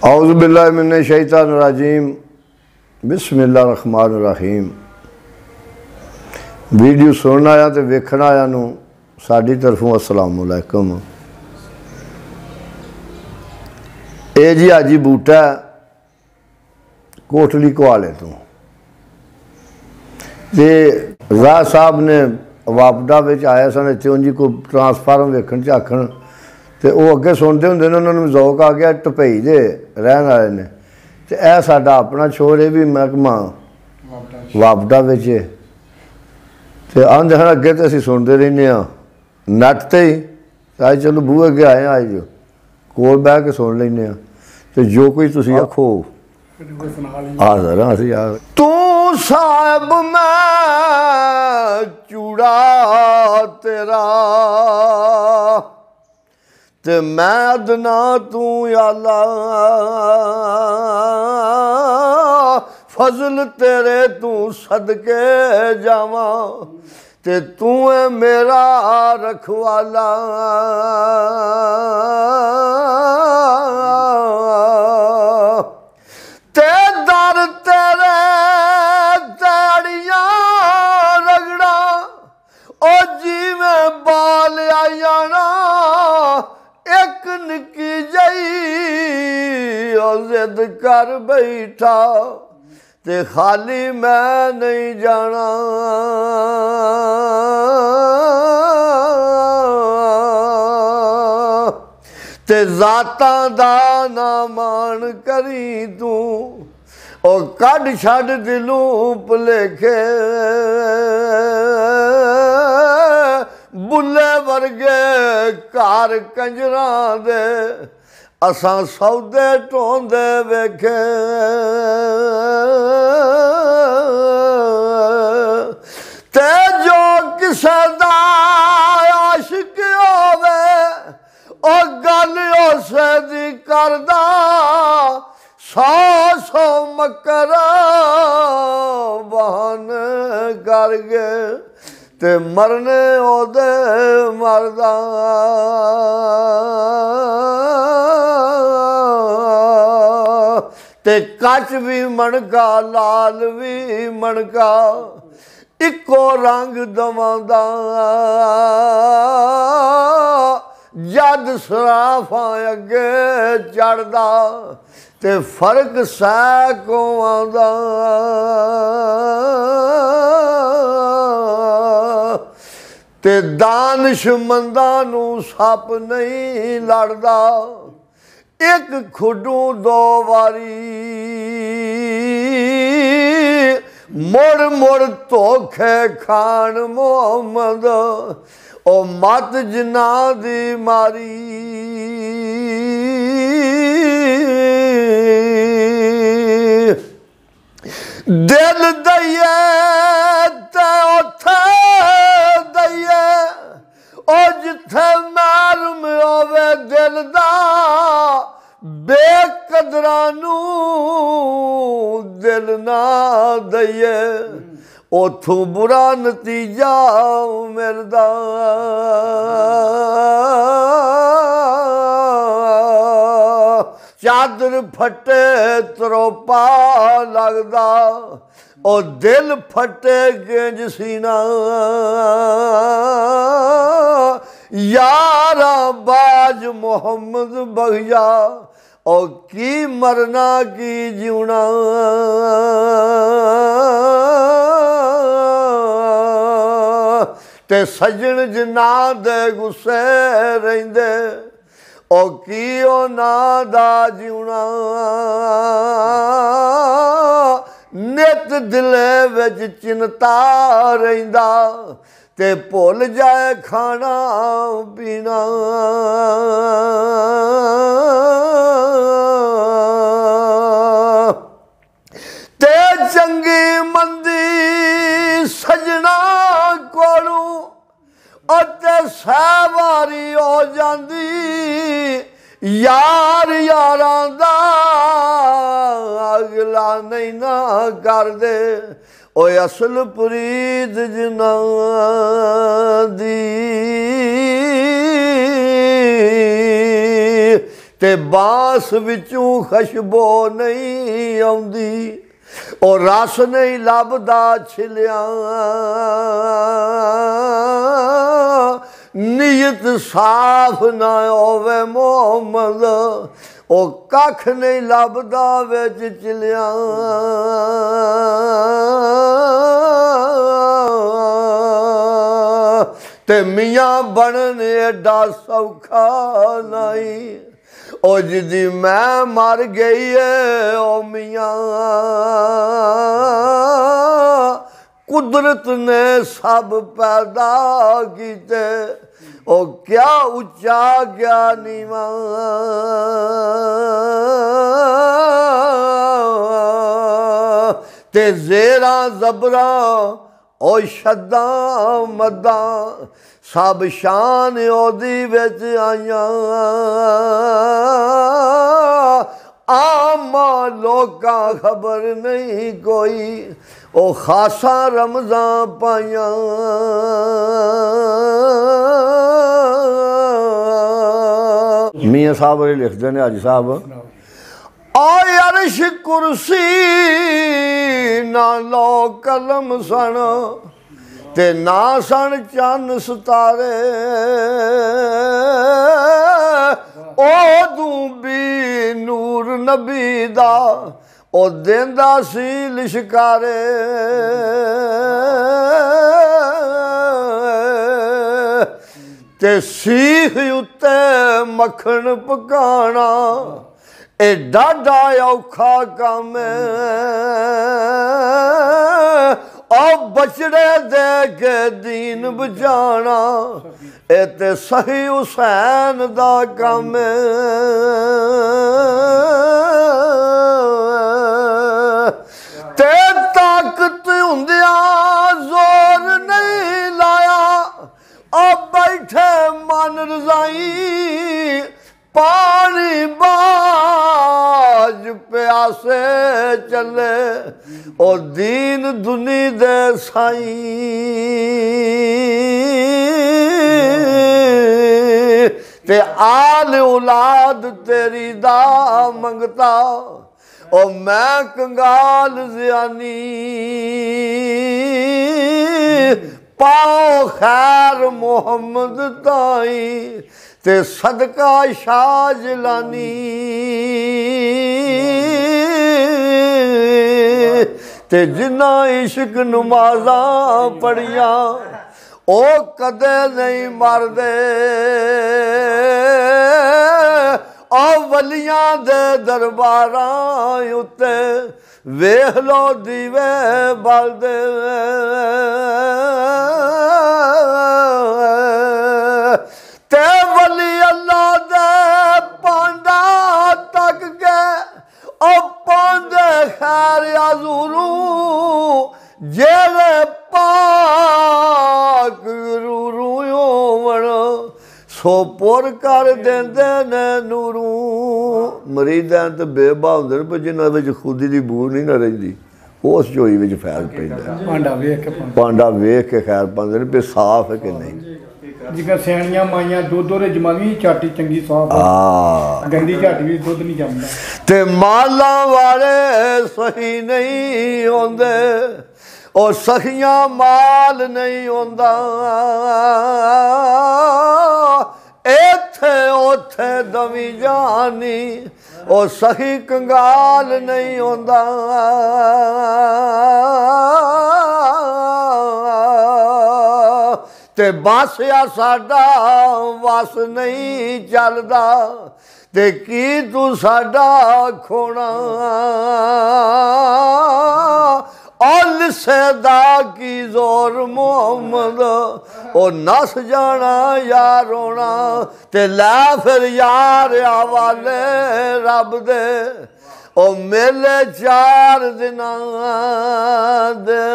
औज़ु बिल्लाहि मिनश शैतानिर रजीम बिस्मिल्लाहिर रहमानिर रहीम। वीडियो सुनने आया तो वेखण आया नूं साडी तरफों अस्सलामु अलैकुम। ये जी हाजी बूटा कोटली कोहाले तो राह साहब ने वापडा विच आया सन इत्थे उंजी कोई ट्रांसफार्म वेखण झाखण तो वो अगे सुनते होंगे ने, उन्होंने जौक आ गया टपई दे रहन वाले ने तो यह साडा अपना शोर है भी महकमा वापडा विच तो आंदे हैं अगे तो असीं सुनते रहने नैट ते ही अज चलो बूहे अगे आए अज कोल बह के सुन लेंगे तो जो कोई तुसीं आखो हाज़र हाँ असीं आ तू साहब मैं चूड़ा तेरा ते मैं अदना तू आला फजल तेरे तू सदके जावा ते तू है मेरा रखवाला। ते दर तेरे तैड़ियां रगड़ा ओ जिवें बाल आ जाना एक निकी जई जिद कर बैठा ते खाली मैं नहीं जाना। ते जातां दा ना मान करी तू ओ कढ छड़ दिलों भुलेखे बुले वर्गे घर कंजरां दे असां सौदे ढोंदे वेखे ते जो किसे दा आशिक होवे ओ गल उसे दी करदा सौ सौ मकर बहान कर गए ते मरने ओदे मरदा। ते कच भी मणका लाल भी मणका इको रंग दवांदा जद सराफा अगे चढ़दा ते फर्क सै को आंदा। ते दानिशमंदां नूं सप नहीं लड़दा एक खुडू दो वारी मुड़ मुड़ धोखे खान मोहम्मद ओ मत जिन्ना दी मारी। दिल दइए ते उथे दइए ओ जिथे मालूम होवे दिल दा बेकदरां नूं दिल ना दइए उथों बुरा नतीजा मिलदा। चादर फटे तरोपा लगदा ओ दिल फटे गेंज सीना यारा बाज मोहम्मद बगिया ओ की मरना की जीना। ते सजन जिन्ना दे गुस्से रहिंदे ओ की ओ ना दा जीना। नित दिले विच चिंता रहिंदा ते भुल जाए खाना पीना। ते चंगी मंदी सजना कोलू ते सहवारी हो जांदी यार यारां दा अगला नहीं ना कर दे ओ असल प्रीत जिन्ना दी ते बांस विचों खुशबू नहीं आउंदी और रस नहीं लभदा छिलिया नीयत साफ ना होवे मोहम्मद ओ कख नहीं लभदा विच चिलिया ते मियाँ बनन एडा सौखा नहीं ओ जिदी मैं मर गई है ओ मियाँ कुदरत ने सब पैदा कीते ओ क्या उच्चा क्या नीवा ते जेरा जबरा ओ शद्दा मद्दा सब शान ओदी विच आइयां आमा लोका खबर नहीं कोई ओ खासा रमजान पाइया मियाँ साहब लिखते हैं हाजी साहब आए अरश कुर्सी ना लो कलम सन ते ना सन चन सितारे ओदू भी नूर नबी दा ओ देंदा सी लिशकारे ते सीख उत्ते मक्खन पकाना एडा औखा काम ओ बचड़े दे के दीन बचाना ए ते सही हुसैन दा काम ते ताकत हुंदिया जोर नहीं लाया ओ बैठे मन रजाई पानी बाज प्यासे चले ओ दीन दुनी दे साई ते आल औलाद तेरी दा मंगता ओ मैं कंगाल ज़ियानी पाओ खैर मोहम्मद ताई ते सदका शाह जिलानी ते जिन्ना इश्क नमाजा पढ़िया ओ कदे नहीं मरदे ओ वलियां दे दरबारां उत्ते वेख लो दीवे बलदे ते वली अल्लाह दे पांडा तक के ओ पांडे खैर आजूरू जेड़े पाक रूरू होवण सो पुर कर देंदे ने नूरू मरीदां ते बेबा हुंदे ने पर जिन्हां विच खुदी दी बू नहीं ना रहिंदी उस झोई विच फैल पैंदा पांडा वेख के खैर पांदे ने भी साफ है कि नहीं जिगर सियाणियां माइयां दुध ओरे जमावी झाटी चंगी साफ गंदी झाटी भी दुध नहीं जमदा ते माला वाले सही नहीं होंदे ओ सखियां माल नहीं होंदा इत्थे ओथे दवी जानी ओ सही कंगाल नहीं होंदा ते बस या साडा वस नहीं चलदा ते की तू साडा खोना लिसेदा की जोर मोहम्मद ओ नस जाना यार रोना ते लै फिर यार हवाले रब दे ओ मेले 4 दिनां दे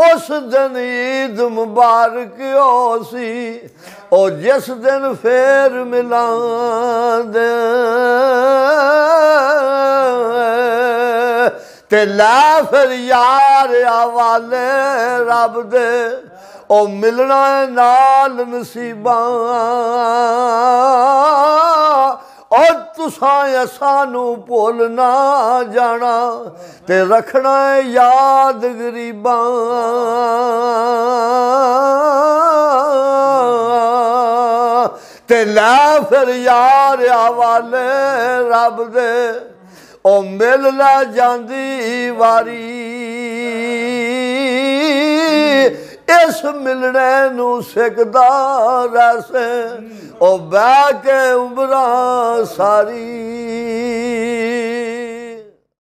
उस दिन ईद मुबारक हो सी ओ जिस दिन फिर मिला दे ते लै फिर यार हवाले रब दे ओ मिलना है नाल नसीबां और तुसां सानू भुल ना जाना ते रखना है याद गरीबां ते लै फिर यार हवाले रब दे ओ मिल लै जांदी वारी इस मिलने नू सिकदा रैसे ओ बह के उमरां सारी